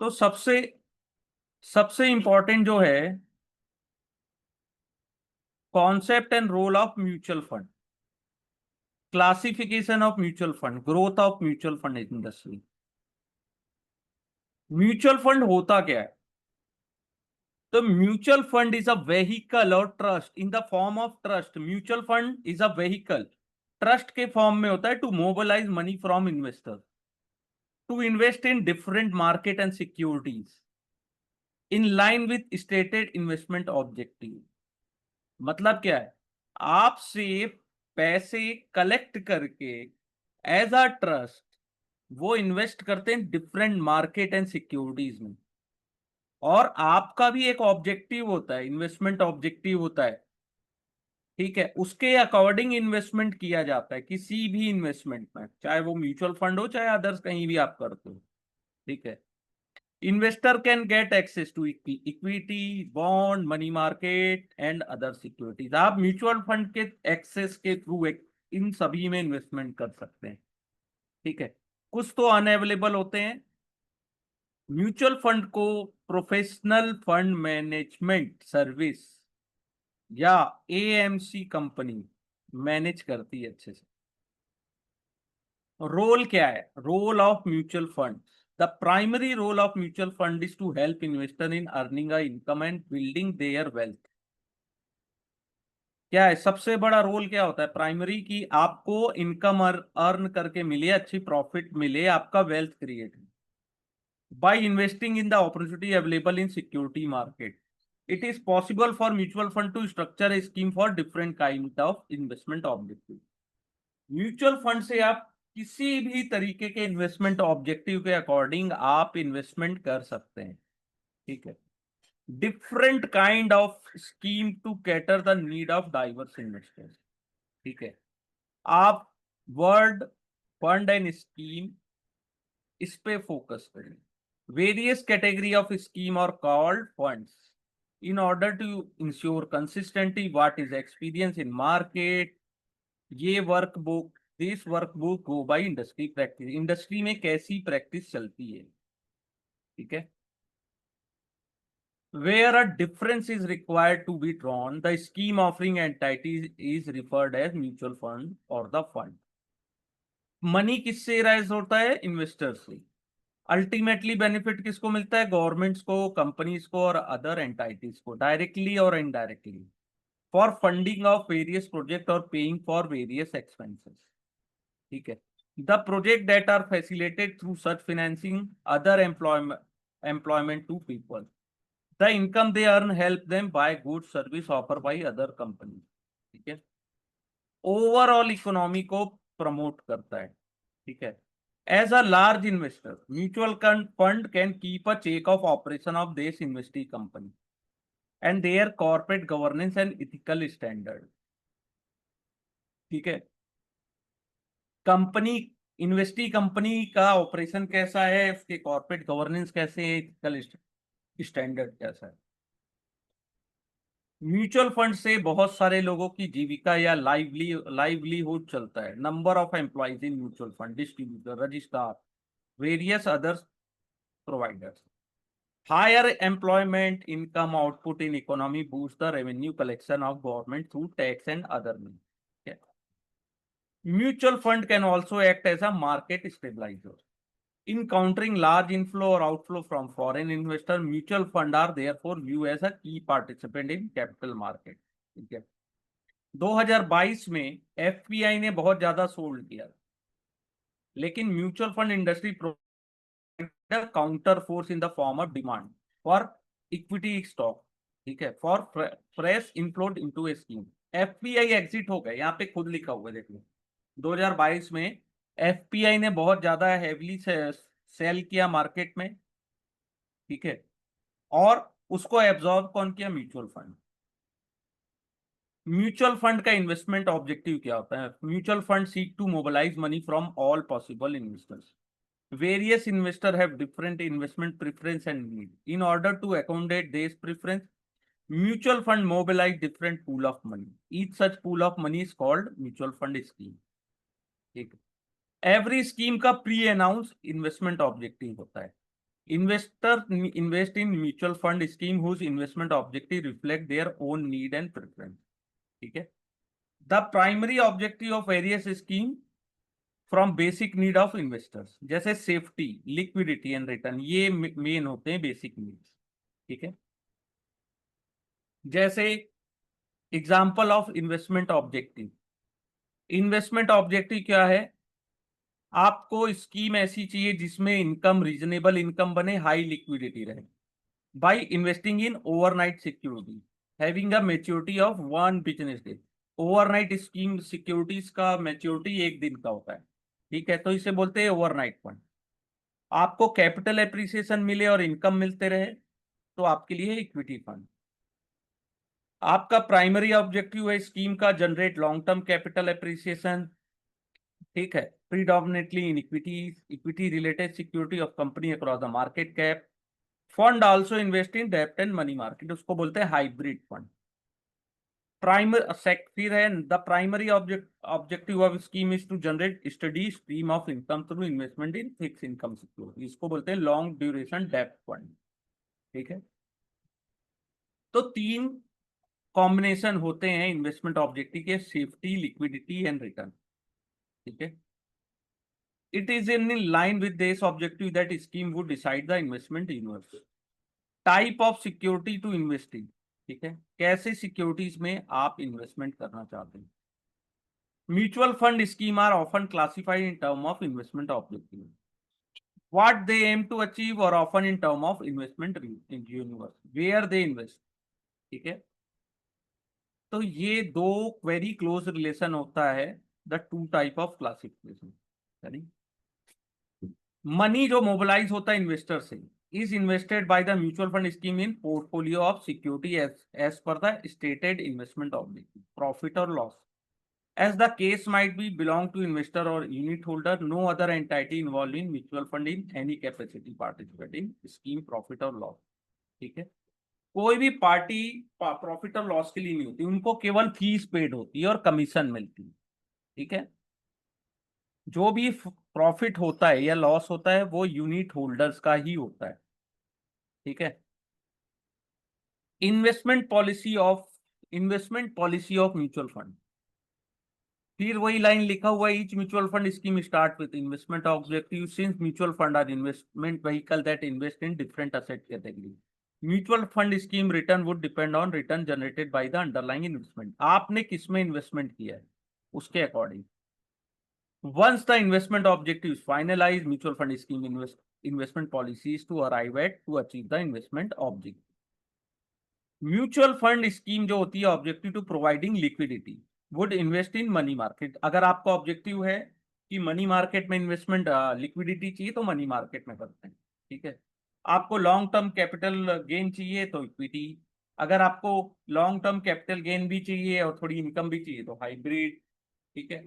तो सबसे सबसे इंपॉर्टेंट जो है concept and role of mutual fund, classification of mutual fund, growth of mutual fund industry. Mutual fund होता क्या है? तो mutual fund is a vehicle और trust in the form of trust. Mutual fund is a vehicle, trust के form में होता है, to mobilise money from investor to invest in different market and securities in line with stated investment objective. मतलब क्या है? आपसे पैसे collect करके एज अ ट्रस्ट वो इन्वेस्ट करते हैं डिफरेंट मार्केट एंड सिक्योरिटीज में, और आपका भी एक ऑब्जेक्टिव होता है, इन्वेस्टमेंट ऑब्जेक्टिव होता है। ठीक है, उसके अकॉर्डिंग इन्वेस्टमेंट किया जाता है किसी भी इन्वेस्टमेंट में, चाहे वो म्यूचुअल फंड हो चाहे अदर्स कहीं भी आप करते हो। ठीक है, investor can get access to equity, bond, money market and other securities. आप म्यूचुअल फंड के एक्सेस के थ्रू इन सभी में इन्वेस्टमेंट कर सकते हैं। ठीक है, कुछ तो अनअवेलेबल होते हैं। म्यूचुअल फंड को प्रोफेशनल फंड मैनेजमेंट सर्विस या एएमसी कंपनी मैनेज करती है अच्छे से। रोल क्या है? Role of mutual fund, the primary role of mutual fund is to help investor in earning a income and building their wealth. क्या है सबसे बड़ा रोल? क्या होता है प्राइमरी की? आपको इनकम अर्न करके मिले, अच्छी प्रॉफिट मिले, आपका wealth create by investing in the opportunity available in security market. It is possible for mutual fund to structure a scheme for different kind of investment objective. Mutual fund से आप किसी भी तरीके के इन्वेस्टमेंट ऑब्जेक्टिव के according आप investment कर सकते हैं। ठीक है, different kind of scheme to cater the need of diverse investors. ठीक है, आप वर्ड फंड एंड स्कीम इस पे फोकस करें। Various category of scheme are called funds. In order to ensure consistency, what is experience in market, ये workbook, this workbook go by industry practice. Industry में कैसी practice चलती है। ठीक है, where a difference is required to be drawn, the scheme offering entities is referred as mutual fund or the fund. Money किससे rise होता है? Investor से। अल्टीमेटली बेनिफिट किसको मिलता है? गवर्नमेंट्स को, कंपनीज को और अदर एंटाइटीज को, डायरेक्टली और indirectly, for funding of various project और पेइंग फॉर वेरियस एक्सपेंसेस। ठीक है, the project that are facilitated through such financing other employment to people, the income they earn help them by good service offer by other company. ठीक है, overall economy को promote करता है। ठीक है, as a large investor, mutual fund can keep a check of operation of this investee company and their corporate governance and ethical standard. ठीक है, company, investee company का ऑपरेशन कैसा है, उसके कॉर्पोरेट गवर्नेंस कैसे है, एथिकल स्टैंडर्ड कैसा है। म्यूचुअल फंड से बहुत सारे लोगों की जीविका या लाइवलीहुड चलता है। Number of employees in mutual fund, distributor, registrar, various others providers. Higher employment, income output in economy boosts the revenue collection of government through tax and other means. Okay. Mutual fund can also act as a market stabilizer. In countering large inflow or outflow from foreign investors, mutual fund are therefore viewed as a key participant in capital market. ठीक है, 2022 में FPI ने बहुत ज्यादा sold किया, लेकिन mutual fund industry counter force in the form of demand for equity stock. ठीक है, for fresh inflowed into a scheme. FPI exit हो गए, यहाँ पे खुद लिखा हुआ है, देख लो। 2022 में एफपीआई ने बहुत ज्यादा हैवीली सेल किया मार्केट में। ठीक है, और उसको एब्जॉर्ब कौन किया? Mutual fund. म्यूचुअल फंड का इन्वेस्टमेंट ऑब्जेक्टिव क्या होता है? Mutual fund seek to mobilise money from all possible investors. Various investors have different investment preference and need. In order to accommodate this preference, mutual fund mobilize different pool of money. Each such pool of money is called mutual fund scheme. ठीक है, every scheme का pre announce investment objective होता है। Investor invest in mutual fund scheme whose investment objective reflect their own need and preference. ठीक है. The primary objective of various scheme from basic need of investors, जैसे safety, liquidity and return, ये main होते हैं basic needs. ठीक है. जैसे example of investment objective. Investment objective क्या है? आपको स्कीम ऐसी चाहिए जिसमें इनकम रीजनेबल इनकम बने, हाई लिक्विडिटी रहे. By investing in overnight security having a maturity of 1 business day. Overnight scheme securities का मैच्योरिटी एक दिन का होता है. ठीक है, तो इसे बोलते हैं ओवरनाइट फंड. आपको कैपिटल एप्रिसिएशन मिले और इनकम मिलते रहे तो आपके लिए इक्विटी फंड. आपका प्राइमरी ऑब्जेक्टिव है स्कीम का generate long term capital appreciation. ठीक है, predominantly in equity related security of company across the market cap. Fund also invest in डेब्ट एंड मनी मार्केट, उसको बोलते हैं हाइब्रिड फंड. फिर है the primary objective of scheme is to generate study stream of income through investment in fix income security, इसको बोलते हैं long duration डेब्ट फंड. ठीक है, तो 3 कॉम्बिनेशन होते हैं इन्वेस्टमेंट ऑब्जेक्टिव के, सेफ्टी, लिक्विडिटी एंड रिटर्न. ठीक है. It is in line with this objective that scheme would decide the investment universe. Type of security to invest in. ठीक है, कैसे सिक्योरिटीज में आप इन्वेस्टमेंट करना चाहते हैं. Mutual fund scheme are often classified in term of investment objective. What they aim to achieve or often in term of investment in universe. Where they invest. ठीक है, तो ये दो वेरी क्लोज रिलेशन होता है the two type of classification. Money जो mobilize होता है इन्वेस्टर से is invested by the mutual fund scheme in portfolio of security as per the stated investment objective, profit और loss. As the case might be belong to investor or unit holder, no other entity involved in mutual fund in any capacity participate in scheme profit or loss. ठीक है, कोई भी party profit और loss के लिए नहीं होती, उनको केवल फीस पेड होती है और कमीशन मिलती है. ठीक है, जो भी प्रॉफिट होता है या लॉस होता है वो यूनिट होल्डर्स का ही होता है. ठीक है. Investment policy of mutual fund. फिर वही लाइन लिखा हुआ है, each mutual fund scheme start with investment objective since mutual fund are investment vehicle that invest in different asset category. Mutual fund scheme return would depend on return generated by the underlying investment. आपने किसमें investment किया है उसके according. Once the investment objective is finalized, mutual fund scheme investment policies to arrive at to achieve the investment objective. Mutual fund scheme जो होती है objective to providing liquidity would invest in money market. अगर आपका objective है कि money market में investment, liquidity चाहिए तो मनी मार्केट में करते हैं. ठीक है, आपको लॉन्ग टर्म कैपिटल गेन चाहिए तो इक्विटी. अगर आपको लॉन्ग टर्म कैपिटल गेन भी चाहिए और थोड़ी इनकम भी चाहिए तो हाइब्रिड. ठीक है,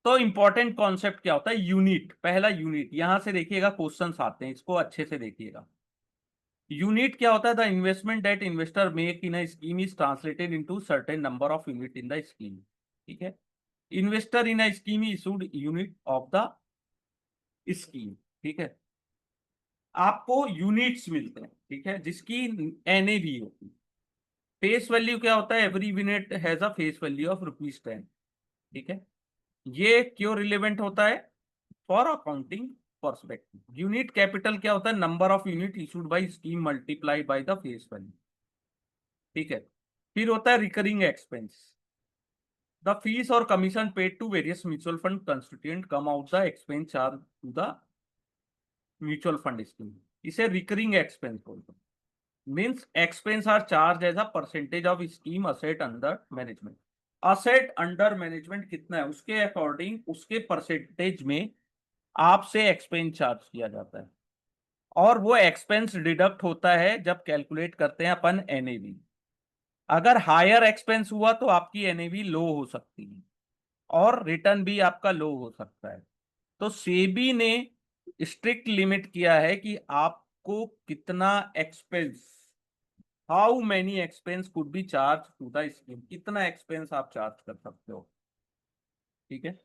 तो इंपॉर्टेंट कॉन्सेप्ट क्या होता है. यूनिट, पहला यूनिट, यहां से देखिएगा क्वेश्चंस आते हैं, इसको अच्छे से देखिएगा. यूनिट क्या होता है. The investment that investor make in a scheme is translated into certain number of unit in the scheme. ठीक है, investor in a scheme issued unit of the scheme. ठीक है, आपको यूनिट्स मिलते हैं. ठीक है, जिसकी एनएवी होती है. फेस वैल्यू क्या होता है. Every unit has a face value of ₹10. ठीक है, ये क्यों रिलेवेंट होता है. For accounting perspective. Unit capital क्या होता है. Number of unit issued by scheme multiply by the face value. ठीक है, फिर होता है रिकरिंग एक्सपेंस. द फीस और commission paid to various mutual fund constituent come out the expense charge to the mutual fund scheme. इसे recurring expense बोलते हैं. Means expense are charge as a percentage of scheme asset under management. Asset under management कितना है उसके according उसके percentage में आपसे expense charge किया जाता है. और वो एक्सपेंस डिडक्ट होता है जब कैलकुलेट करते हैं अपन एनएवी. अगर हायर एक्सपेंस हुआ तो आपकी एनएवी लो हो सकती है और रिटर्न भी आपका लो हो सकता है. तो सेबी ने स्ट्रिक्ट लिमिट किया है कि आपको कितना expense, how many expense could be charge to the scheme, कितना एक्सपेंस आप चार्ज कर सकते हो. ठीक है,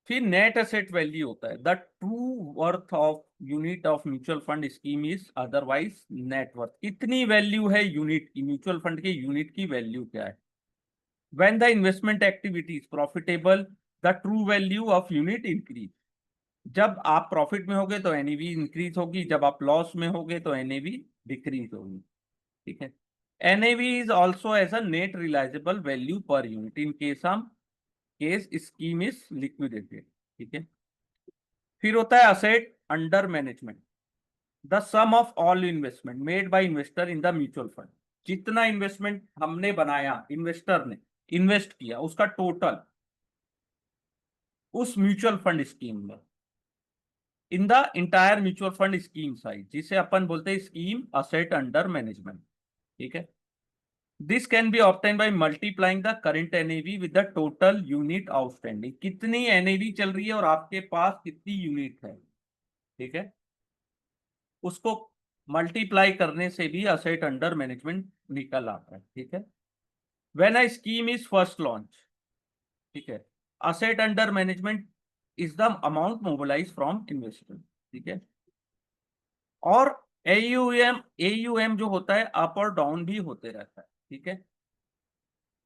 फिर नेट एसेट वैल्यू होता है, the true worth of unit of mutual fund scheme is otherwise net worth. कितनी वैल्यू है यूनिट की, म्यूचुअल फंड के यूनिट की वैल्यू क्या है। When the investment activity is profitable the true value of unit increase. जब आप profit में होगे तो एनएवी इंक्रीज होगी, जब आप लॉस में होगे तो एनएवी डिक्रीज होगी। ठीक है। NAV is also as a net realizable value per unit in case scheme is liquidated. ठीक है। फिर होता है asset under management, the sum of all investment made by investor in the mutual fund. जितना investment हमने बनाया, investor ने invest किया, उसका टोटल उस म्यूचुअल फंड स्कीम में, in the entire mutual fund scheme size, जिसे अपन बोलते हैं स्कीम असेट अंडर मैनेजमेंट। ठीक है। This can be obtain by multiplying the current NAV with the total unit outstanding. कितनी एनएवी चल रही है और आपके पास कितनी यूनिट है, ठीक है, उसको मल्टीप्लाई करने से भी असेट अंडर मैनेजमेंट निकल आता है। ठीक है। When a scheme is first launch, ठीक है, asset under management is the amount mobilize from investor. ठीक है। और एयूएम जो होता है अप और डाउन भी होते रहता है। ठीक है।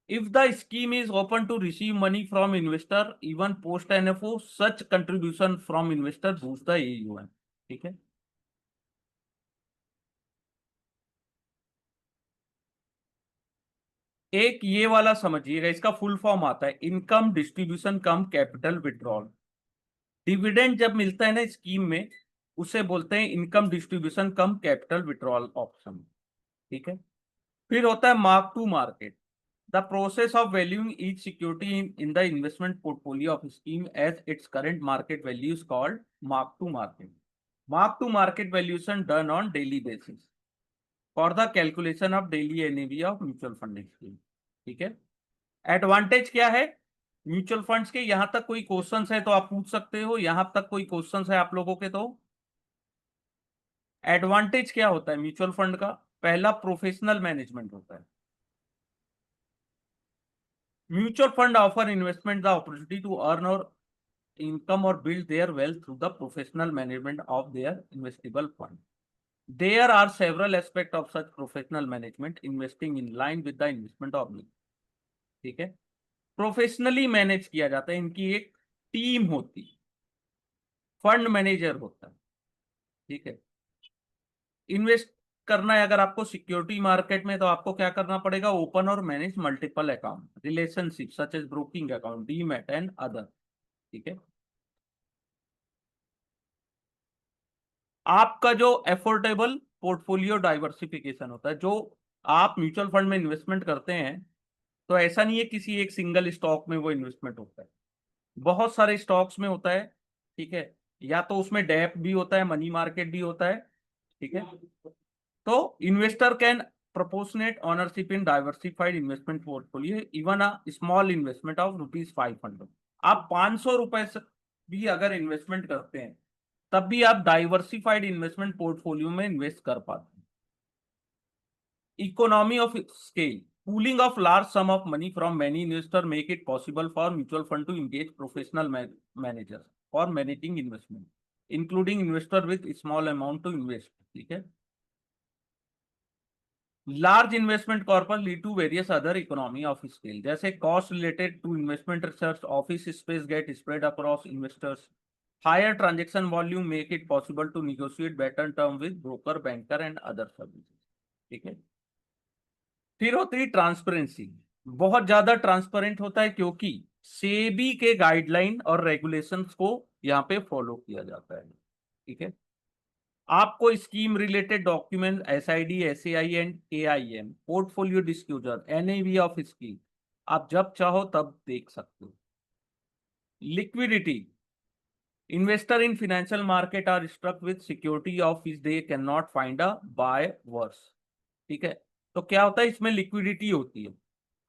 If the scheme is open to receive money from investor even post NFO such contribution from investor boost the AUM. ठीक है। एक ये वाला समझिएगा, इसका फुल फॉर्म आता है income distribution cum capital withdrawal. Dividend जब मिलता है ना स्कीम में, उसे बोलते हैं income distribution cum capital withdrawal option. ठीक है। फिर होता है mark to market, the process of valuing each security in the investment portfolio of scheme as its current market value is called mark to market. Mark to market valuation done on daily basis for the calculation of daily NAV of mutual fund scheme. ठीक है। Advantage क्या है mutual funds के, यहां तक कोई questions है तो आप पूछ सकते हो, यहां तक कोई क्वेश्चंस है आप लोगों के तो। एडवांटेज क्या होता है म्यूचुअल फंड का, पहला प्रोफेशनल मैनेजमेंट होता है। Mutual fund offer investment the opportunity to earn और income or build their wealth through the professional management of their investable fund. There are several aspects of such professional management investing in line with the investment object. ठीक है। Professionally manage किया जाता है, इनकी एक team होती, fund manager होता है। ठीक है। इन्वेस्ट करना है अगर आपको सिक्योरिटी मार्केट में, तो आपको क्या करना पड़ेगा, ओपन और manage multiple account relationship such as broking account demat and other. ठीक है। आपका जो एफोर्डेबल पोर्टफोलियो डाइवर्सिफिकेशन होता है, जो आप म्यूचुअल फंड में इन्वेस्टमेंट करते हैं, तो ऐसा नहीं है किसी एक सिंगल स्टॉक में वो इन्वेस्टमेंट होता है, बहुत सारे स्टॉक्स में होता है। ठीक है। या तो उसमें डेप भी होता है, मनी मार्केट भी होता है। ठीक है। तो investor can proportionate ownership in diversified investment portfolio even a small investment of ₹500। आप 500 रुपए से भी अगर इन्वेस्टमेंट करते हैं, तब भी आप डाइवर्सिफाइड इन्वेस्टमेंट पोर्टफोलियो में इन्वेस्ट कर पाते हैं। Economy of scale, pooling of large sum of money from many investors make it possible for mutual fund to engage professional managers for managing investment, including investor with small amount to invest। ठीक है। Large investment corpus lead to various other economy of scale, जैसे cost related to investment research, office space get spread across investors, higher transaction volume make it possible to negotiate better term with broker banker and other services. ठीक है। फिर होती है transparency, बहुत ज्यादा transparent होता है क्योंकि सेबी के गाइडलाइन और रेगुलेशंस को यहाँ पे फॉलो किया जाता है। ठीक है। आपको scheme related document SID SAI and AIM portfolio disclosure NAV of scheme आप जब चाहो तब देख सकते हो। Liquidity, investor in financial market are struck with security of which they can not find a buyers. ठीक है। तो क्या होता है, इसमें लिक्विडिटी होती है,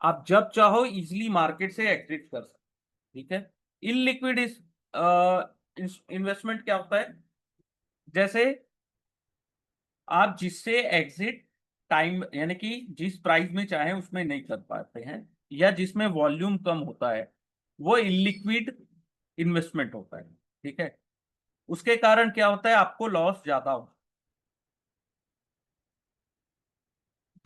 आप जब चाहो इजिली मार्केट से एग्जिट कर सकते। ठीक है। इनलिक्विड इन्वेस्टमेंट क्या होता है, जैसे आप जिससे एग्जिट टाइम यानी कि जिस प्राइस में चाहे उसमें नहीं कर पाते हैं, या जिसमें वॉल्यूम कम होता है, वो इलिक्विड इन्वेस्टमेंट होता है, ठीक है। उसके कारण क्या होता है, आपको लॉस ज्यादा होता है।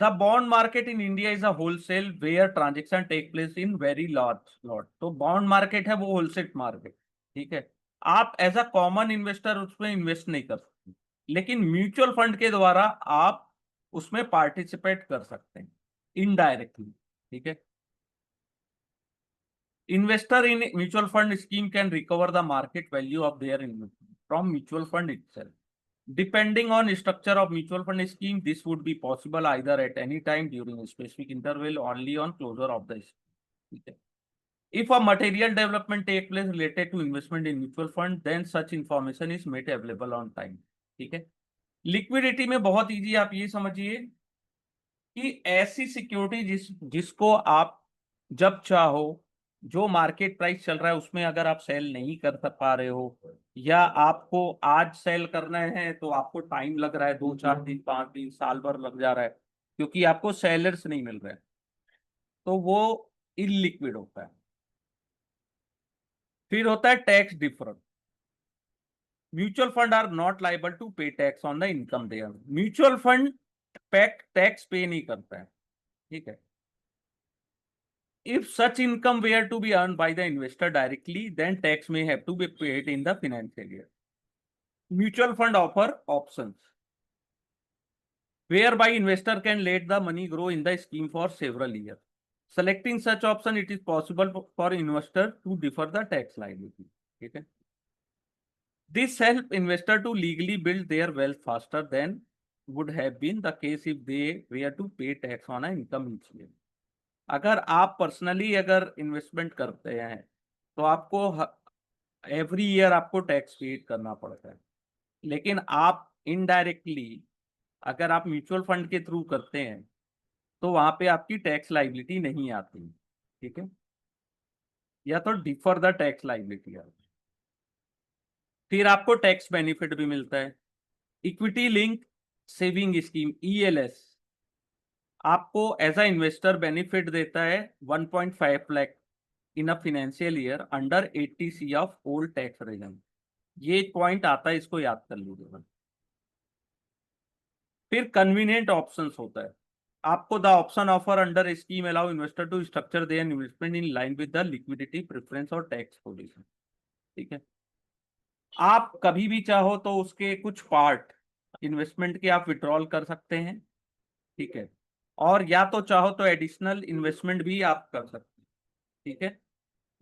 The bond market in India is a wholesale where transaction take place in very large lot. तो बॉन्ड मार्केट है वो होलसेल मार्केट, ठीक है। आप एज अ कॉमन इन्वेस्टर उसमें इन्वेस्ट नहीं कर सकते, लेकिन म्यूचुअल फंड के द्वारा आप उसमें पार्टिसिपेट कर सकते हैं इनडायरेक्टली, ठीक है। Investor in mutual fund scheme can recover the market value of their investment from mutual fund itself. Depending on structure of mutual fund scheme, this would be possible either at any time during a specific interval, only on closure of the scheme. Okay. If a material development take place related to investment in mutual fund, then such information is made available on time. ठीक है। Liquidity में बहुत easy, आप ये समझिए कि ऐसी security जिसको आप जब चाहो, जो मार्केट प्राइस चल रहा है उसमें अगर आप सेल नहीं कर पा रहे हो, या आपको आज सेल करना है तो आपको टाइम लग रहा है, 2 4 दिन 5 दिन साल भर लग जा रहा है क्योंकि आपको सेलर्स नहीं मिल रहे हैं, तो वो इलिक्विड होता है। फिर होता है tax difference. Mutual fund are not liable to pay tax on the income there. Mutual fund tax pay नहीं करता है, ठीक है। If such income were to be earned by the investor directly, then tax may have to be paid in the financial year. Mutual fund offer options whereby investor can let the money grow in the scheme for several years. Selecting such option, it is possible for investor to defer the tax liability. Okay? This help investor to legally build their wealth faster than would have been the case if they were to pay tax on an income each year. अगर आप personally अगर investment करते हैं तो आपको every year आपको tax paid करना पड़ता है, लेकिन आप इनडायरेक्टली अगर आप म्यूचुअल फंड के थ्रू करते हैं तो वहां पे आपकी टैक्स लाइबिलिटी नहीं आती, ठीक है, या तो डिफर द टैक्स लाइबिलिटी आती। फिर आपको टैक्स बेनिफिट भी मिलता है। Equity link saving scheme ELSS आपको एज अ इन्वेस्टर बेनिफिट देता है 1.5 lakh in a financial year under 80C of old tax regime. ये पॉइंट आता है, इसको याद कर लीजिएगा। फिर कन्वीनियंट ऑप्शंस होता है, आपको the option offer under scheme allow investor to structure their investment in line with the liquidity preference और टैक्स पोजीशन, ठीक है। आप कभी भी चाहो तो उसके कुछ पार्ट इन्वेस्टमेंट के आप विड्रॉल कर सकते हैं, ठीक है, और या तो चाहो तो एडिशनल इन्वेस्टमेंट भी आप कर सकते हैं, ठीक है,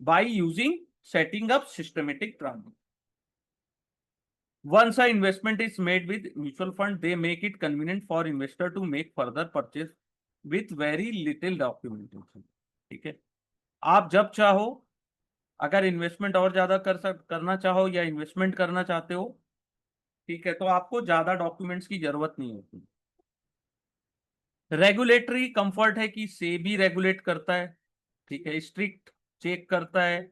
by using setting up systematic transaction. Once an investment is made with mutual fund, they make it convenient for investor to make further purchase with very little documentation, ठीक है। आप जब चाहो अगर इन्वेस्टमेंट और ज्यादा करना चाहो या इन्वेस्टमेंट करना चाहते हो, ठीक है, तो आपको ज्यादा डॉक्यूमेंट्स की जरूरत नहीं होती। रेगुलेटरी कंफर्ट है कि सेबी रेगुलेट करता है, ठीक है, स्ट्रिक्ट चेक करता है,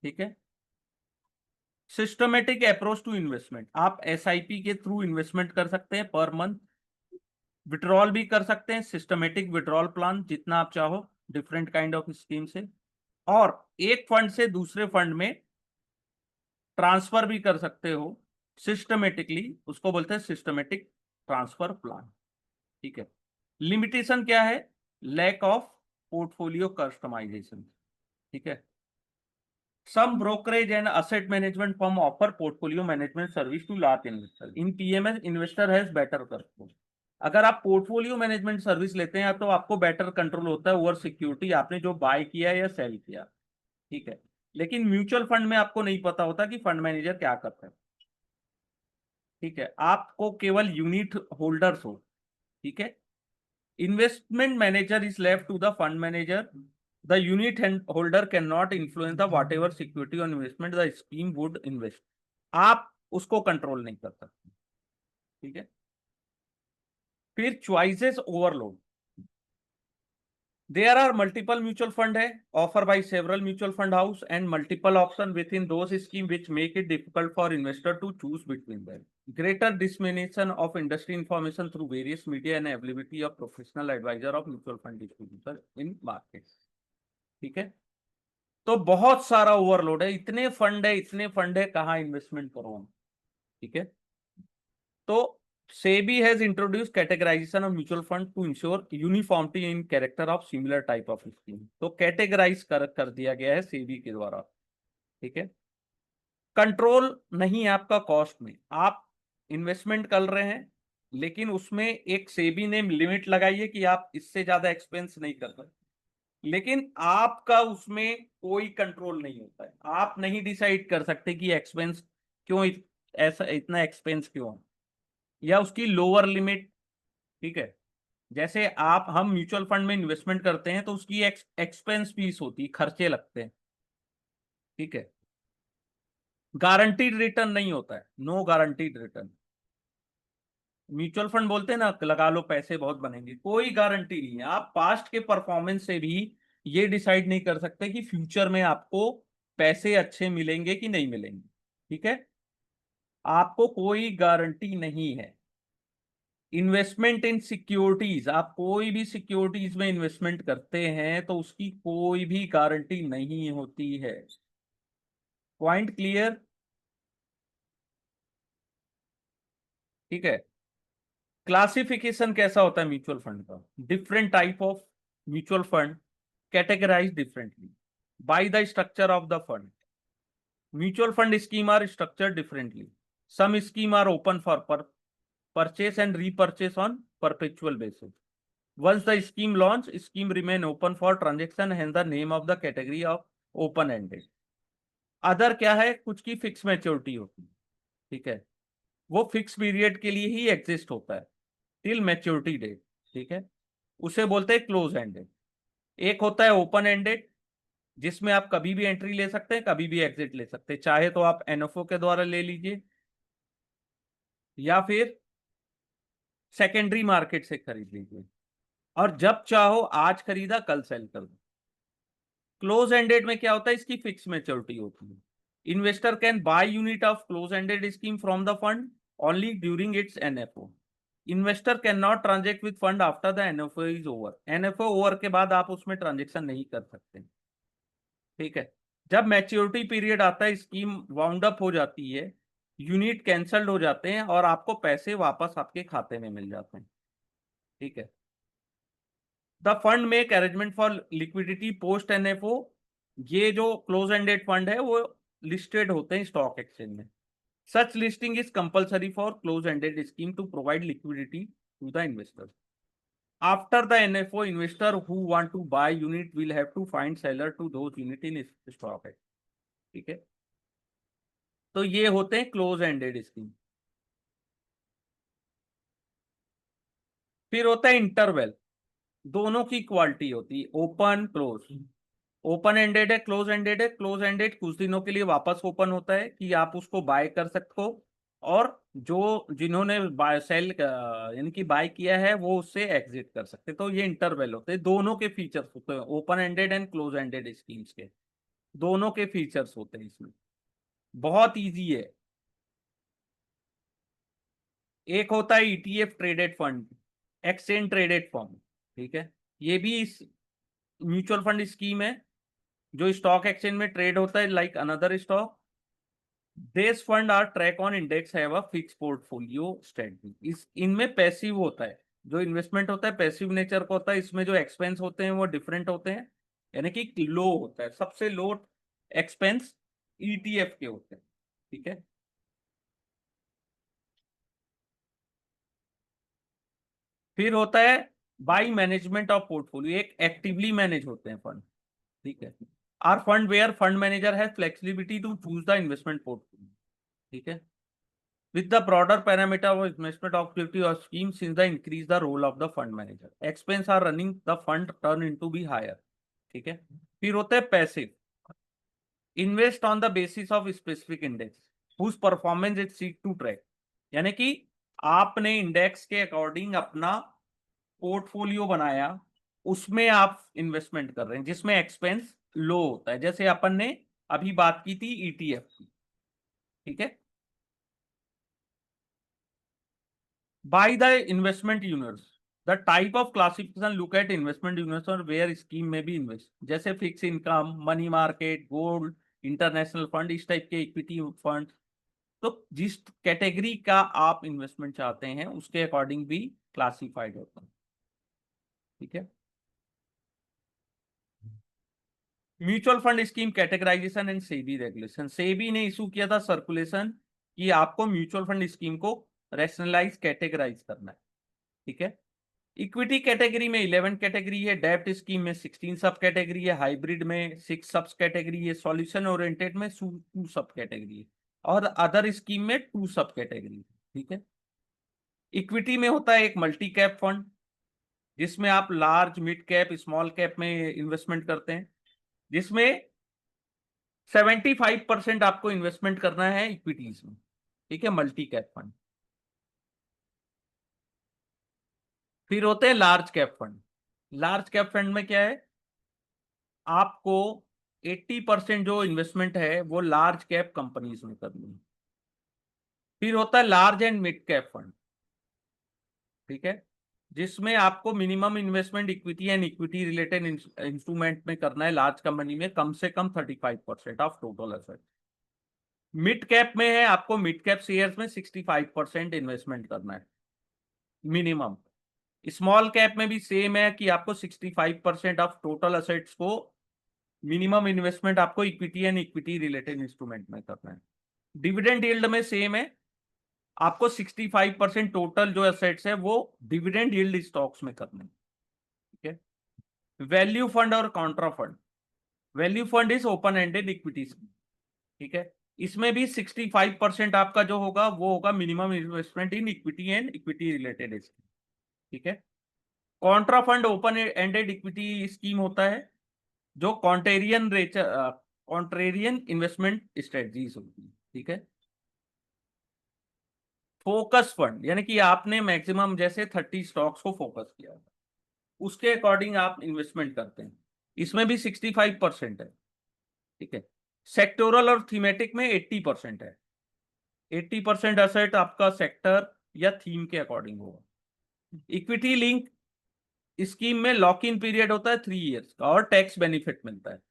ठीक है। सिस्टमेटिक अप्रोच टू इन्वेस्टमेंट, आप एसआईपी के थ्रू इन्वेस्टमेंट कर सकते हैं पर मंथ, विड्रॉल भी कर सकते हैं, सिस्टमेटिक विड्रॉल प्लान जितना आप चाहो डिफरेंट काइंड ऑफ स्कीम से, और एक फंड से दूसरे फंड में ट्रांसफर भी कर सकते हो सिस्टमेटिकली, उसको बोलते हैं सिस्टमेटिक ट्रांसफर प्लान, ठीक है। लिमिटेशन क्या है, लैक ऑफ पोर्टफोलियो कस्टमाइजेशन, ठीक है। Some brokerage and asset management firm offer portfolio management service to large investor. In PMS, investor has better control. अगर आप पोर्टफोलियो मैनेजमेंट सर्विस लेते हैं तो आपको बेटर कंट्रोल होता है ओवर सिक्योरिटी, आपने जो बाय किया या सेल किया, ठीक है। लेकिन म्यूचुअल फंड में आपको नहीं पता होता कि फंड मैनेजर क्या करता है, ठीक है, आपको केवल यूनिट होल्डर्स हो, ठीक है। Investment manager is left to the fund manager. The unit holder cannot influence the whatever security or investment the scheme would invest. आप उसको कंट्रोल नहीं कर सकते, ठीक है। फिर choices overload, there are multiple mutual fund है offer by several mutual fund house and multiple option with in those scheme which make it difficult for investor to choose between them. Greater dissemination of industry information through various media and availability of professional advisor of mutual fund distributor in markets, ठीक है। तो बहुत सारा overload है, इतने fund है, इतने fund है, कहाँ इन्वेस्टमेंट करो हम। ठीक है, तो SEBI has introduce categorization of mutual fund to ensure uniformity in character of similar type of scheme. तो कैटेगराइज कर दिया गया है सेबी के द्वारा। ठीक है, कंट्रोल नहीं है आपका कॉस्ट में, आप इन्वेस्टमेंट कर रहे हैं, लेकिन उसमें एक सेबी ने लिमिट लगाई है कि आप इससे ज्यादा एक्सपेंस नहीं कर सकते, लेकिन आपका उसमें कोई कंट्रोल नहीं होता है। आप नहीं डिसाइड कर सकते कि एक्सपेंस क्यों ऐसा इतना एक्सपेंस क्यों है, या उसकी लोअर लिमिट। ठीक है, जैसे आप हम म्यूचुअल फंड में इन्वेस्टमेंट करते हैं तो उसकी एक्सपेंस फीस होती है, खर्चे लगते हैं। ठीक है, गारंटीड रिटर्न नहीं होता है, no guaranteed return. Mutual fund बोलते हैं ना, लगा लो पैसे बहुत बनेंगे, कोई गारंटी नहीं है। आप पास्ट के परफॉर्मेंस से भी ये डिसाइड नहीं कर सकते कि फ्यूचर में आपको पैसे अच्छे मिलेंगे कि नहीं मिलेंगे। ठीक है, आपको कोई गारंटी नहीं है। इन्वेस्टमेंट इन सिक्योरिटीज, आप कोई भी सिक्योरिटीज में इन्वेस्टमेंट करते हैं तो उसकी कोई भी गारंटी नहीं होती है। Point clear? ठीक है, क्लासिफिकेशन कैसा होता है म्यूचुअल फंड का? Different type of mutual fund categorize differently by the structure of the fund. Mutual fund scheme are structured differently, some scheme are open for purchase and repurchase on perpetual basis. Once the scheme launch, scheme remain open for transaction, hence the name of the category of open ended. Other क्या है, कुछ की fix maturity होती है। ठीक है, वो fix period के लिए ही एग्जिस्ट होता है, टिल मैच्योरिटी डेट। ठीक है, उसे बोलते हैं क्लोज एंडेड। एक होता है ओपन एंडेड, जिसमें आप कभी भी एंट्री ले सकते हैं, कभी भी एग्जिट ले सकते हैं, चाहे तो आप एनएफओ के द्वारा ले लीजिए या फिर सेकेंडरी मार्केट से खरीद लीजिए, और जब चाहो आज खरीदा कल सेल कर दो। क्लोज एंडेड में क्या होता है, इसकी फिक्स मैच्योरिटी होती है। Investor can by unit of close ended scheme from the fund only during its NFO. Investor can not ट्रांजेक्ट with fund after the NFO is over. NFO over के बाद आप उसमें ट्रांजेक्शन नहीं कर सकते। ठीक है, जब मैच्योरिटी पीरियड आता है, स्कीम वाउंड अप हो जाती है, यूनिट कैंसल्ड हो जाते हैं और आपको पैसे वापस आपके खाते में मिल जाते हैं। ठीक है, the fund make arrangement for liquidity post NFO. ये जो क्लोज एंडेड फंड है वो लिस्टेड होते हैं स्टॉक एक्सचेंज में। Such listing is compulsory for close ended scheme to provide liquidity to the investor. After the NFO, investor who want to buy unit will have to find seller to those unit in stock. ठीक है, तो ये होते हैं close ended scheme. फिर होता है interval, दोनों की क्वालिटी होती है, ओपन क्लोज। ओपन एंडेड है, क्लोज एंडेड है। क्लोज एंडेड कुछ दिनों के लिए वापस ओपन होता है कि आप उसको बाय कर सकते हो, और जो जिन्होंने बाय सेल यानी कि बाय किया है वो उससे एग्जिट कर सकते हैं। तो ये इंटरवल होते हैं, दोनों के फीचर्स होते हैं, open ended and close ended schemes के दोनों के फीचर्स होते हैं इसमें। बहुत इजी है। एक होता है ETF traded fund, exchange traded fund. ठीक है, ये भी म्यूचुअल फंड स्कीम है जो स्टॉक एक्सचेंज में ट्रेड होता है like another stock. This fund are track on index have a fix portfolio strategy. इस इनमें पैसिव होता है, जो इन्वेस्टमेंट होता है पैसिव नेचर का होता है। इसमें जो एक्सपेंस होते हैं वो डिफरेंट होते हैं, यानी कि लो होता है, सबसे लो एक्सपेंस ईटीएफ के होते हैं। ठीक है, फिर होता है बाई मैनेजमेंट ऑफ पोर्टफोलियो, एक एक्टिवली मैनेज होते हैं फंड। ठीक है, are fund where fund manager है flexibility to choose the investment portfolio. ठीक है, with the broader parameter of investment objective or scheme, since the increase the role of the fund manager, expense are running the fund turn into be higher। ठीक है, फिर होते हैं passive, invest on the basis of specific index whose performance it seek to track. यानी कि आपने index के according अपना पोर्टफोलियो बनाया, उसमें आप इन्वेस्टमेंट कर रहे हैं जिसमें एक्सपेंस लो होता है, जैसे अपन ने अभी बात की थी ईटीएफ की। ठीक है, by the investment universe, the type of classification look at investment investment where scheme में भी इन्वेस्ट, जैसे fix income, money market, gold, international fund, इस टाइप के इक्विटी फंड। तो जिस कैटेगरी का आप इन्वेस्टमेंट चाहते हैं उसके अकॉर्डिंग भी क्लासिफाइड होता है। ठीक है। Mutual fund scheme categorization and SEBI regulation, SEBI ने इशू किया था सर्कुलेशन कि आपको म्यूचुअल फंड स्कीम को रैशनलाइज कैटेगराइज करना है। ठीक है। इक्विटी कैटेगरी में 11 कैटेगरी है, डेब्ट स्कीम में 16 सब कैटेगरी है, हाइब्रिड में 6 सब कैटेगरी है, सॉल्यूशन ओरिएंटेड में 2 सब कैटेगरी है, और अदर स्कीम में 2 सब कैटेगरी है। ठीक है। इक्विटी में होता है एक मल्टी कैप फंड, जिसमें आप large, mid cap, small cap में इन्वेस्टमेंट करते हैं, जिसमें 75% आपको इन्वेस्टमेंट करना है इक्विटीज में। ठीक है, मल्टी कैप फंड। फिर होते हैं large cap fund. Large cap fund में क्या है, आपको 80% जो इन्वेस्टमेंट है वो लार्ज कैप कंपनीज में करनी है। फिर होता है large and mid cap fund. ठीक है, जिसमें आपको minimum investment equity and equity related instrument में करना है, लार्ज कंपनी में कम से कम 35% of total asset. Mid cap में है आपको मिड कैप शेयर्स में 65% इन्वेस्टमेंट करना है मिनिमम। स्मॉल कैप में भी सेम है कि आपको 65% ऑफ टोटल असेट्स को मिनिमम इन्वेस्टमेंट आपको equity and equity related instrument में करना है। डिविडेंड यील्ड में सेम है, आपको 65% टोटल जो एसेट्स है वो डिविडेंड यील्ड स्टॉक्स में करना है। ठीक है। वैल्यू फंड और Contra fund. Value fund is open ended equity scheme. ठीक है, इसमें भी 65% आपका जो होगा वो होगा minimum investment in equity and equity related scheme. ठीक है। Contra fund open ended equity scheme होता है जो कॉन्ट्रेरियन इन्वेस्टमेंट स्ट्रेटजीज होती है। ठीक है। फोकस फंड यानी कि आपने मैक्सिमम जैसे 30 स्टॉक्स को फोकस किया, उसके अकॉर्डिंग आप इन्वेस्टमेंट करते हैं, इसमें भी 65% है। ठीक है। सेक्टोरल और थीमेटिक में 80% है। 80% असेट आपका सेक्टर या थीम के अकॉर्डिंग होगा। इक्विटी लिंक स्कीम में लॉक इन पीरियड होता है 3 इयर्स का और टैक्स बेनिफिट मिलता है।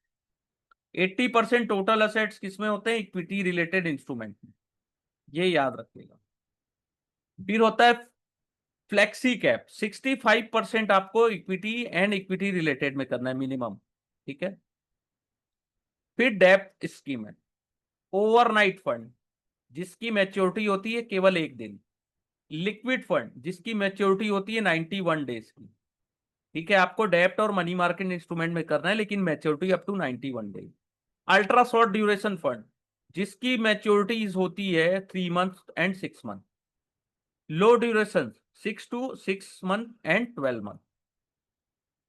80% टोटल असेट्स किसमें होते हैं, इक्विटी रिलेटेड इंस्ट्रूमेंट में, ये याद रखिएगा। फिर होता है फ्लेक्सी कैप, 65% आपको इक्विटी एंड इक्विटी रिलेटेड में करना है मिनिमम। ठीक है। फिर डेप्थ स्कीम है, ओवरनाइट फंड जिसकी मैच्योरिटी होती है केवल 1 दिन। लिक्विड फंड जिसकी मैच्योरिटी होती है 91 डेज की। ठीक है, आपको डेप्ट और मनी मार्केट इंस्ट्रूमेंट में करना है लेकिन maturity up to 91 days. Ultra short duration fund जिसकी मैच्योरिटीज होती है 3 month and 6 month. Low duration 6 to 6 month and 12 month.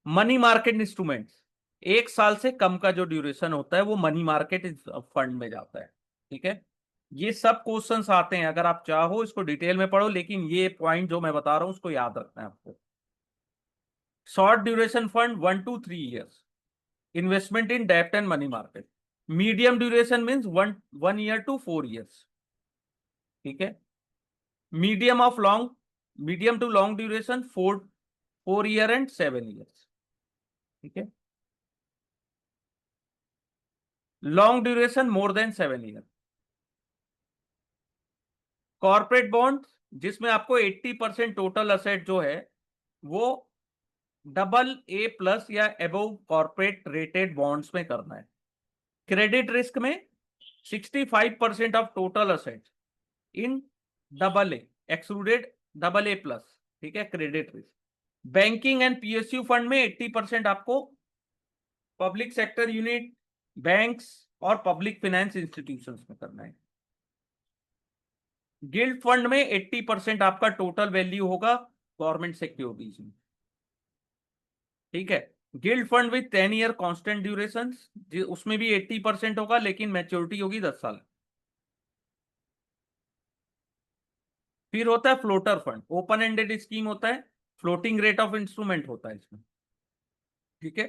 Money market instruments 1 साल से कम का जो ड्यूरेशन होता है वो मनी मार्केट फंड में जाता है। ठीक है। ये सब क्वेश्चंस आते हैं, अगर आप चाहो इसको डिटेल में पढ़ो, लेकिन ये पॉइंट जो मैं बता रहा हूं उसको याद रखना है आपको। Short duration fund 1 to 3 years, investment in डेब्ट and money market. Medium duration means 1 year to 4 years। ठीक है। Medium to long duration 4 year and 7 years। ठीक है। Long duration more than 7 year। Corporate bond जिसमें आपको 80% टोटल असेट जो है वो AA+ या अबव कॉर्पोरेट रेटेड बॉन्ड्स में करना है। क्रेडिट रिस्क में 65% of total asset in AA excluded AA+। ठीक है, credit risk. Banking and PSU fund में 80% आपको पब्लिक सेक्टर यूनिट, बैंक्स और पब्लिक फाइनेंस इंस्टीट्यूशंस में करना है। गिल्ड फंड में 80% आपका टोटल वैल्यू होगा गवर्नमेंट सिक्योरिटीज में। ठीक है। Guild fund with 10 year constant duration, उसमें भी 80% होगा लेकिन मैच्योरिटी होगी 10 साल। फिर होता है floater fund, open ended scheme होता है, फ्लोटिंग रेट ऑफ इंस्ट्रूमेंट होता है इसमें। ठीक है।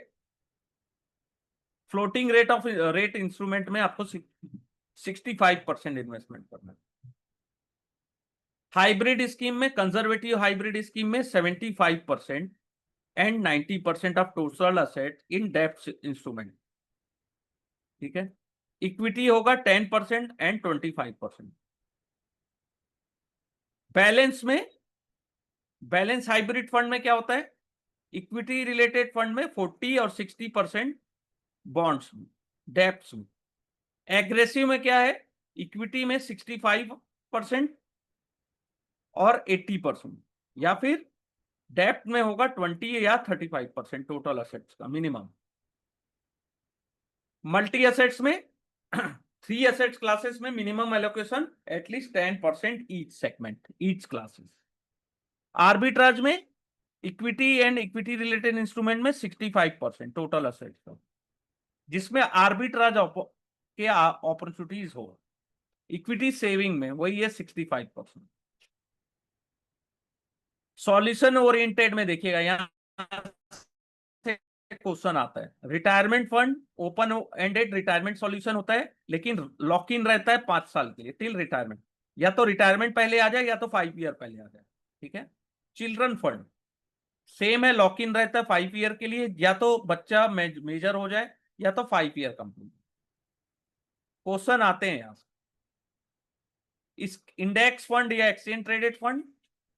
फ्लोटिंग रेट इंस्ट्रूमेंट में आपको 65% इन्वेस्टमेंट करना है। हाइब्रिड स्कीम में, कंजर्वेटिव हाइब्रिड स्कीम में 75% एंड 90% ऑफ टोटल असेट इन डेब्ट इंस्ट्रूमेंट, ठीक है। इक्विटी होगा 10% एंड 25%। बैलेंस में, बैलेंस हाइब्रिड फंड में क्या होता है, इक्विटी रिलेटेड फंड में 40 और 60% बॉन्ड्स में, डेब्ट्स में। एग्रेसिव में क्या है, इक्विटी में 65% और 80%, या फिर डेब्ट में होगा 20 या 35% टोटल असेट्स का मिनिमम। मल्टी एसेट्स में 3 एसेट्स क्लासेस में minimum allocation at least 10% each segment, each classes. Arbitrage में equity and equity related instrument में 65% टोटल असेट्स का, जिसमें आर्बिट्राज के अपॉर्चुनिटीज हो। इक्विटी सेविंग में वही है 65%। सॉल्यूशन ओरिएंटेड में देखिएगा, यहां क्वेश्चन आता है, retirement fund open ended retirement solution होता है, लेकिन लॉक इन रहता है 5 साल के लिए टिल रिटायरमेंट, या तो रिटायरमेंट पहले आ जाए या तो 5 ईयर पहले आ जाए, ठीक है। चिल्ड्रन फंड सेम है, लॉक इन रहता है 5 ईयर के लिए, या तो बच्चा मेजर हो जाए या तो 5 ईयर कंप्लीट। क्वेश्चन आते हैं यहां से, इस इंडेक्स फंड या exchange traded fund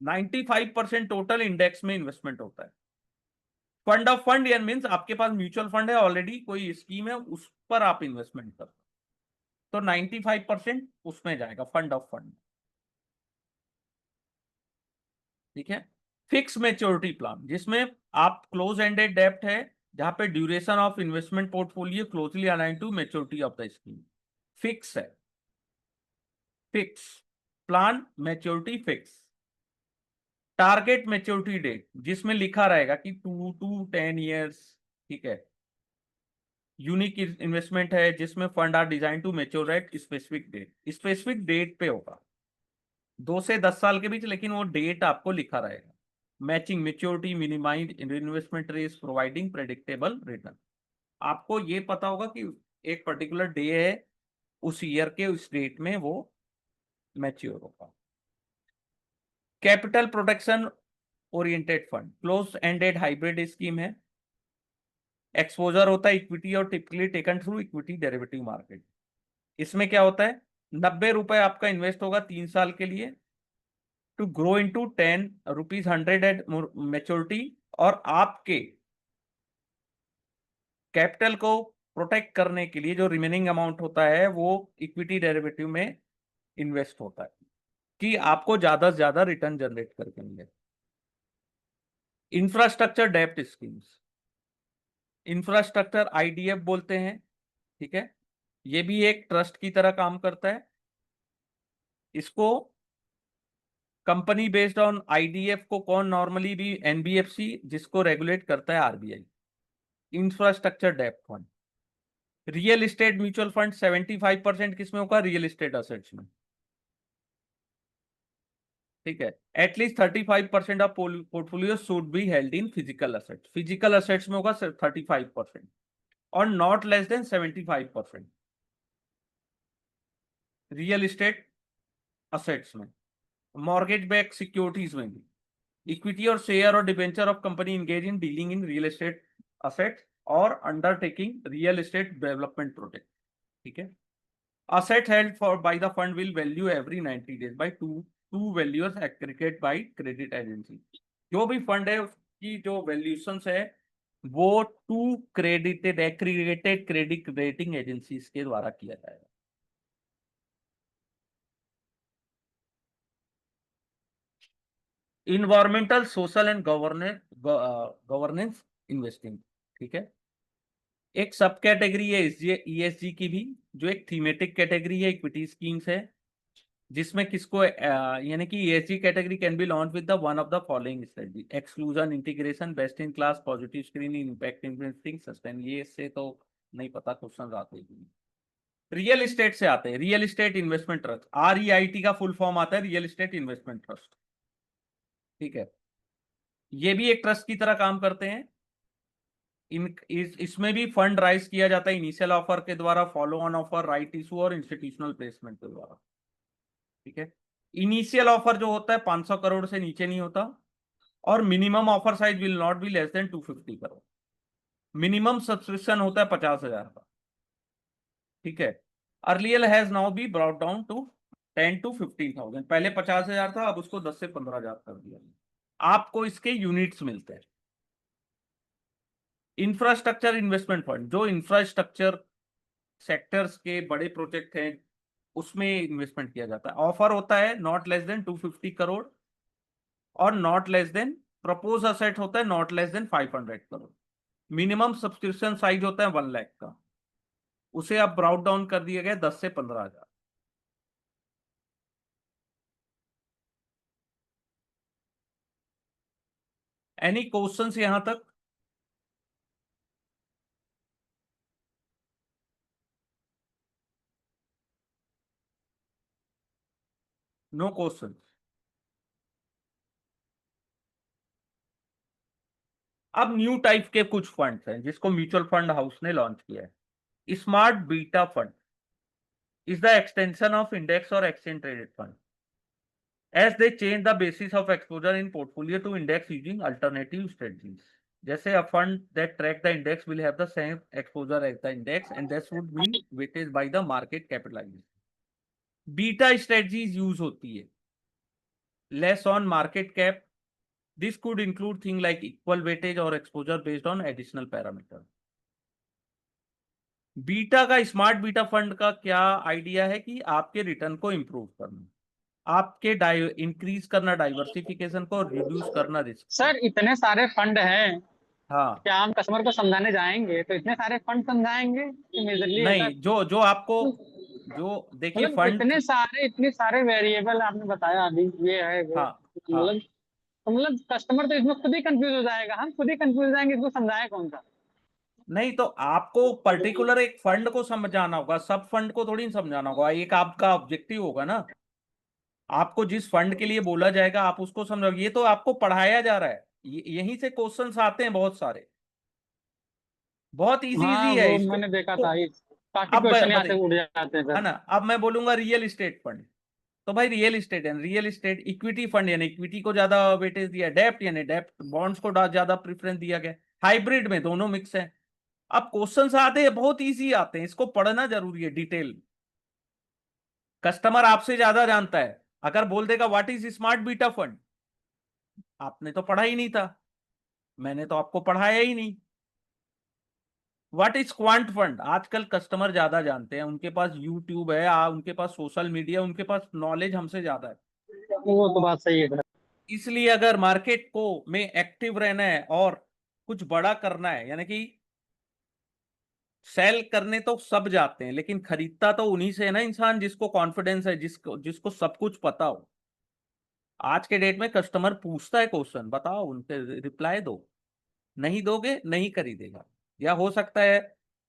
95% total index में इन्वेस्टमेंट होता है। फंड ऑफ फंड या मींस आपके पास म्यूचुअल फंड है ऑलरेडी, कोई स्कीम है उस पर आप इन्वेस्टमेंट कर, तो 95% उसमें जाएगा फंड ऑफ फंड, ठीक है। फिक्स मेच्योरिटी प्लान, जिसमें आप क्लोज एंडेड डेब्ट है, जहां पे duration of investment portfolio closely align to maturity of the scheme, fix है। Fix plan maturity fix. Target maturity date, जिसमें लिखा रहेगा कि 2 to 10 ईयर्स, ठीक है। यूनिक इन्वेस्टमेंट है, जिसमें fund are design to mature at specific date, specific date पे होगा 2 से 10 साल के बीच, लेकिन वो डेट आपको लिखा रहेगा। Matching maturity, minimize investment risk, providing predictable return. आपको ये पता होगा कि एक पर्टिकुलर डे है, उस ईयर के उस डेट में वो मैच्योर होगा। Capital protection oriented fund close ended hybrid scheme है। एक्सपोजर होता है इक्विटी और typically taken through equity derivative market. इसमें क्या होता है, 90 रुपए आपका इन्वेस्ट होगा 3 साल के लिए, to grow into 10 rupees 100 at maturity, और आपके कैपिटल को प्रोटेक्ट करने के लिए जो रिमेनिंग अमाउंट होता है वो इक्विटी डेरिवेटिव में इन्वेस्ट होता है, कि आपको ज्यादा से ज्यादा रिटर्न जनरेट करके मिले। इंफ्रास्ट्रक्चर डेब्ट स्कीम्स, इंफ्रास्ट्रक्चर आईडीएफ बोलते हैं, ठीक है। ये भी एक ट्रस्ट की तरह काम करता है। इसको कंपनी बेस्ड ऑन आईडीएफ को कौन नॉर्मली भी एनबीएफसी, जिसको रेगुलेट करता है आरबीआई। इंफ्रास्ट्रक्चर डेब्ट fund. Real estate mutual fund 75% किसमें होगा, रियल एस्टेट असेट्स में, ठीक है। At least 35% of portfolio should be held in physical assets, physical assets में होगा 35%, और not less than 75% real estate assets में। मॉर्गेज बैक सिक्योरिटीज में भी, इक्विटी और शेयर और debenture of company engage in dealing in real estate assets और undertaking real estate development project, ठीक है। Asset held for by the fund will value every 90 days by two valuers aggregate by credit agency. जो भी fund है उसकी जो valuations है वो 2 credited aggregated credit rating agencies के द्वारा किया जाएगा। Environmental social and governance investing, ठीक है। एक सब कैटेगरी है ईएसजी की भी, जो एक थीमेटिक कैटेगरी है इक्विटी स्कीम्स है, जिसमें किसको यानी कि ESG category can be launch with the one of the following strategy, exclusion, integration, best in class, positive screening, impact investing, sustain. ये इससे तो नहीं पता, क्वेश्चन आते ही। रियल एस्टेट से आते हैं, real estate investment trust, REIT का फुल फॉर्म आता है रियल एस्टेट इन्वेस्टमेंट ट्रस्ट, ठीक है। ये भी एक ट्रस्ट की तरह काम करते हैं। इसमें भी फंड राइज किया जाता है इनिशियल ऑफर के द्वारा, follow on offer, right issue और इंस्टीट्यूशनल प्लेसमेंट के द्वारा, ठीक है। इनिशियल ऑफर जो होता है 500 करोड़ से नीचे नहीं होता, और minimum offer size will not be less than 250 crore. Minimum subscription होता है 50,000 का। ठीक है। Earlier has now be brought down to 10 to 15,000। पहले 50,000 था, अब उसको 10 से 15,000 कर दिया। आपको इसके यूनिट्स मिलते हैं। इंफ्रास्ट्रक्चर इन्वेस्टमेंट फंड, जो इंफ्रास्ट्रक्चर सेक्टर्स के बड़े प्रोजेक्ट हैं उसमें इन्वेस्टमेंट किया जाता है। ऑफर होता है नॉट लेस देन 250 करोड़, और not less then, propose asset होता है not less then 500 crore. Minimum subscription size होता है 1 लाख का। उसे अब ब्राउट डाउन कर दिया गया 10 से 15,000। एनी क्वेश्चंस यहां तक? No question. अब न्यू टाइप के कुछ फंड्स हैं जिसको म्यूचुअल फंड हाउस ने लॉन्च किया है। Smart beta fund is the extension of index और exchange traded fund, as they change the basis of exposure in portfolio to index using alternative strategies. जैसे a fund that track the index will have the same exposure as the index, and this would mean weighted by the market capitalization. Beta strategies use होती है, less on market cap. This could include thing like equal weightage और exposure based on additional parameter. Beta का, smart beta fund का क्या idea है कि आपके return को इंप्रूव करना, आपके इंक्रीज करना डाइवर्सिफिकेशन को, और रिड्यूस करना रिस्क को। सर इतने सारे फंड हैं, हाँ। क्या हम कस्टमर को समझाने जाएंगे तो इतने सारे फंड समझाएंगे कि मेजरली ऐसा? नहीं, जो जो आपको, जो देखिए मतलब फंड। इतने सारे वेरिएबल आपने बताया अभी, ये है वो, हाँ। हाँ। मतलब तो मतलब कस्टमर तो इसमें खुद ही कंफ्यूज हो जाएगा, हम खुद ही कंफ्यूज हो जाएंगे, इसको समझाए कौन सा? नहीं तो आपको पर्टिकुलर एक फंड को समझाना होगा, सब फंड को थोड़ी समझाना होगा। एक आपका ऑब्जेक्टिव होगा ना, आपको जिस फंड के लिए बोला जाएगा आप उसको समझो। ये तो आपको पढ़ाया जा रहा है, यहीं से क्वेश्चंस आते हैं बहुत सारे। बहुत इजी हाँ इजी है वो इसको मैंने देखा तो। था, काफी अब क्वेश्चन यहाँ से बताइए, उड़ जाते हैं है सर। ना, अब मैं बोलूंगा रियल इस्टेट फंड, तो भाई रियल इस्टेट है, रियल इस्टेट। इक्विटी फंड यानी इक्विटी को ज्यादा वेटेज दिया। डेप्ट यानी डेप्ट, बॉन्ड्स को ज्यादा प्रेफरेंस दिया गया। हाइब्रिड में दोनों मिक्स है। अब क्वेश्चंस आते हैं, बहुत इजी आते हैं, इसको पढ़ना जरूरी है डिटेल। कस्टमर आपसे ज्यादा जानता है। अगर बोल देगा what is smart beta fund, आपने तो पढ़ा ही नहीं था, मैंने तो आपको पढ़ाया ही नहीं। व्हाट इज क्वांट फंड, आजकल कस्टमर ज्यादा जानते हैं, उनके पास यूट्यूब है, उनके पास सोशल मीडिया, उनके पास नॉलेज हमसे ज्यादा है। वो तो बात सही है सर। इसलिए अगर मार्केट को में एक्टिव रहना है और कुछ बड़ा करना है, यानी कि सेल करने तो सब जाते हैं, लेकिन खरीदता तो उन्हीं से है ना इंसान जिसको कॉन्फिडेंस है, जिसको जिसको सब कुछ पता हो। आज के डेट में कस्टमर पूछता है क्वेश्चन, बताओ उनके रिप्लाई दो। नहीं दोगे नहीं खरीदेगा। या हो सकता है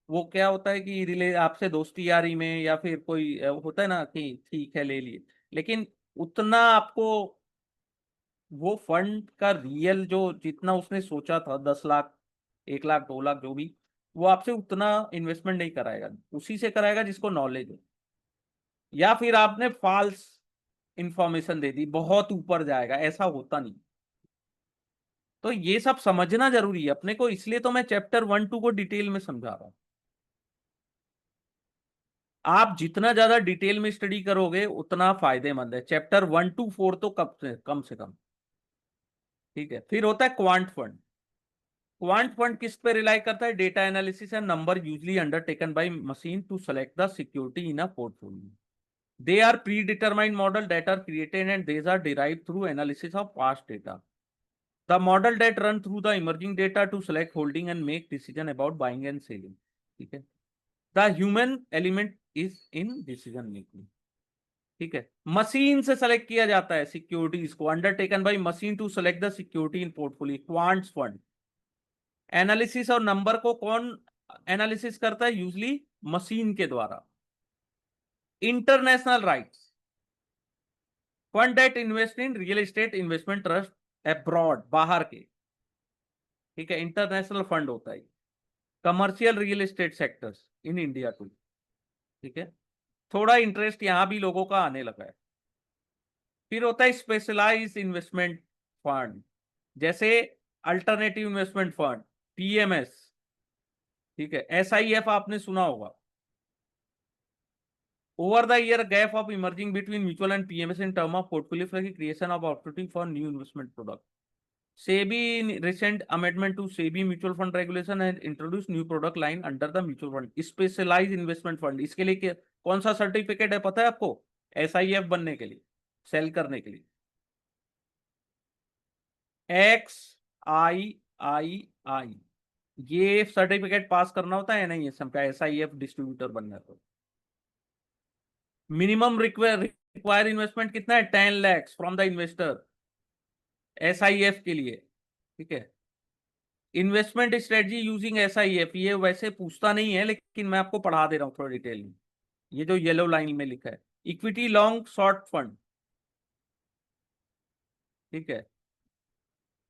वो क्या होता है कि रिले आपसे दोस्ती यारी में, या फिर कोई होता है ना कि ठीक है ले लिए, लेकिन उतना आपको वो फंड का रियल जो जितना उसने सोचा था, 10 लाख, 1 लाख, 2 लाख जो भी, वो आपसे उतना इन्वेस्टमेंट नहीं कराएगा। उसी से कराएगा जिसको नॉलेज है। या फिर आपने फॉल्स इंफॉर्मेशन दे दी, बहुत ऊपर जाएगा, ऐसा होता नहीं। तो ये सब समझना जरूरी है अपने को, इसलिए तो मैं चैप्टर 1 2 को डिटेल में समझा रहा हूं। आप जितना ज्यादा डिटेल में स्टडी करोगे उतना फायदेमंद है। चैप्टर 1 to 4 तो कम से कम। ठीक है। फिर होता है क्वांट फंड। क्वांट फंड किस पे रिलाई करता है? Data analysis and number usually undertaken by machine to select the security in a portfolio. They are predetermined model that are created and these are derived through analysis of past data. The model that run through the emerging data to select holding and make decision about buying and selling. ठीक है। The human element is in decision making. ठीक है। Machine से select किया जाता है securities को, undertaken by machine to select the security in portfolio. Quants fund analysis और नंबर को कौन एनालिसिस करता है? यूजली मशीन के द्वारा। International REITs fund that invest in real estate investment trust abroad, बाहर के। ठीक है, इंटरनेशनल फंड होता है। Commercial real estate sectors in India too. ठीक है। थोड़ा इंटरेस्ट यहां भी लोगों का आने लगा है। फिर होता है स्पेशलाइज इन्वेस्टमेंट फंड, जैसे अल्टरनेटिव इन्वेस्टमेंट फंड, पीएमएस, ठीक है। एसआईएफ आपने सुना होगा। Over the year gap of emerging between mutual and PMS in term of portfolio creation of opting for new investment product. SEBI in recent amendment to SEBI mutual fund regulation has introduced new product line under the mutual fund specialized investment fund। इसके लिए कौन सा certificate है पता है आपको? SIF बनने के लिए, सेल करने के लिए, XIII, ये सर्टिफिकेट पास करना होता है NISM का, SIF डिस्ट्रीब्यूटर बनना है तो। मिनिमम रिक्वायर इन्वेस्टमेंट कितना है? 10 lakhs from the investor, SIF के लिए, ठीक है। इन्वेस्टमेंट स्ट्रेटजी यूजिंग SIF, ये वैसे पूछता नहीं है लेकिन मैं आपको पढ़ा दे रहा हूँ थोड़ा डिटेल में। ये जो येलो लाइन में लिखा है, इक्विटी लॉन्ग शॉर्ट फंड, ठीक है।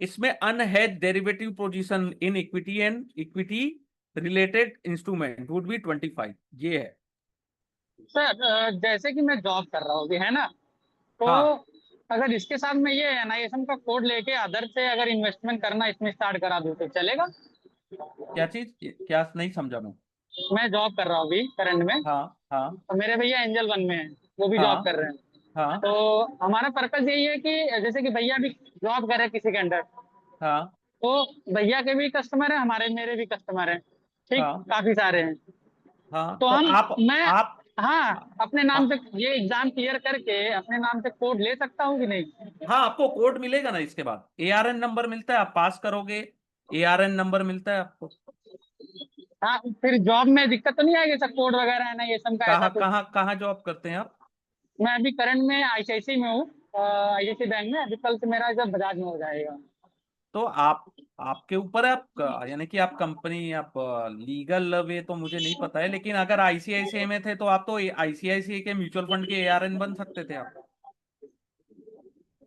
इसमें unhedged derivative position in equity and equity related instrument would be 25, ये है। सर जैसे कि मैं जॉब कर रहा हूँ अभी, है ना, तो हाँ, अगर इसके साथ मैं ये NISM का कोड लेके अदर से अगर इन्वेस्टमेंट करना इसमें स्टार्ट करा दूँ तो चलेगा? क्या चीज, क्या नहीं समझा मैं जॉब कर रहा हूँ अभी करंट में, हाँ हाँ और मेरे भैया एंजल वन में है, वो भी जॉब हाँ कर रहे हैं। हाँ तो हमारा पर्पज यही है कि जैसे कि भैया भी जॉब कर रहे हैं किसी के अंडर, हाँ तो भैया के भी कस्टमर है, हमारे मेरे भी कस्टमर हैं, ठीक, हाँ काफी सारे हैं। हाँ, तो तो हम मैं आप हाँ अपने नाम आ, से ये एग्जाम क्लियर करके अपने नाम से कोड ले सकता हूँ कि नहीं? हाँ, आपको कोड मिलेगा ना, इसके बाद ARN नंबर मिलता है, आप पास करोगे ARN नंबर मिलता है आपको। हाँ, फिर जॉब में दिक्कत तो नहीं आएगी सर, कोड वगैरह है ना ये सब का ऐसा कहाँ कुछ? कहाँ कहाँ जॉब करते हैं आप? मैं अभी करंट में ICICI में हूँ, ICICI बैंक में। अभी कल से मेरा जब बजाज में हो जाएगा। तो आपके ऊपर है, आप यानी कि आप कंपनी, आप लीगल वे तो मुझे नहीं पता है, लेकिन अगर ICICI में थे तो आप तो ICICI के म्यूचुअल फंड के ARN बन सकते थे आप।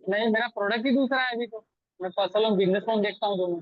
नहीं, मेरा प्रोडक्ट ही दूसरा है अभी तो। मैं पर्सनल लोन बिजनेस लोन देखता हूँ दोनों।